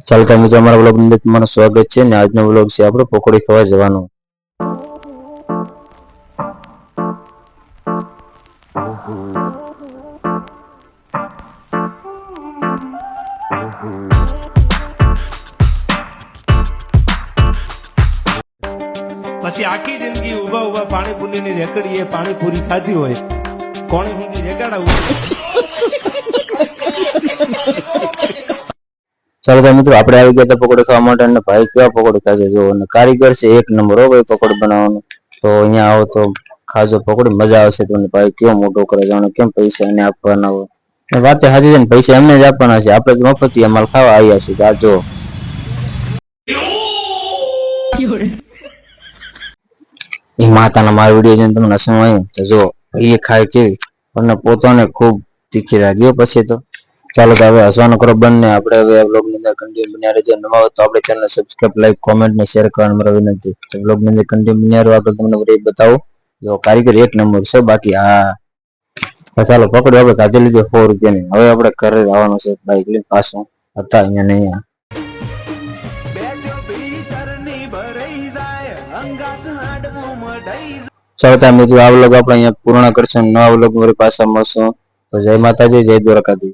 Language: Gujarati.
ચાલો તો મિત્રો અમારા વ્લોગની અંદર તમારું સ્વાગત છે ને આજનો વ્લોગ છે આપણો પકોડી ખાવા જવાનો। પછી આખી જિંદગી ઉભા ઉભા પાણીપુરીની રેકડીએ પાણીપુરી ખાધી હોય કોણે ઊંધી રેગાડાવું। ચાલો તો મિત્રો આપણે આવી ગયા હતા પકોડી ખાવા માટે અને ભાઈ કેવા પકોડી ખાશે જો અને કારીગર છે એક નંબર હો ભાઈ પકોડી બનાવવાનું। તો અહીંયા આવો તો ખાજો પકોડી મજા આવશે તમને। ભાઈ કેવો મોટો કરે જાણે કેમ પૈસા એને આપવાના હોય વાત સાચી છે ને પૈસા એમને જ આપવાના છે આપણે જ મફતી અમાલ ખાવા આવ્યા છીએ। આ જો એ માતાના મારા વિડીયો જોઈને તમને હસવું તો જો એ ખાય કેવી અને પોતાને ખૂબ તીખી લાગ્યો પછી તો ચાલો તો હવે હસવાનું કરો બંને આપણે હવે બ્લોગની અંદર કન્ટિન્યુ બન્યા રહેજો। નવા હોય તો આપણે ચેનલ સબસ્ક્રાઇબ લાઈક કોમેન્ટ ને શેર કરવાની મારી વિનંતી। તો બ્લોગની અંદર કન્ટિન્યુ બન્યા રહો આગળ તમને બધું બતાવો જો કારીગર એક નંબર છે બાકી હા ચાલો પકડો આપણે કાઢી લીધો 100 રૂપિયાની। હવે આપણે ઘરે આવવાનું છે બાઈક લઈને પાછું હતા અહીંયા ને અહીંયા। ચાલો ત્યાં મિત્રો આ વ્લોગ આપણે અહીંયા પૂર્ણ કરશું। નવા વ્લોગ મારી પાસે મળશું। તો જય માતાજી જય દ્વારકાધીશ।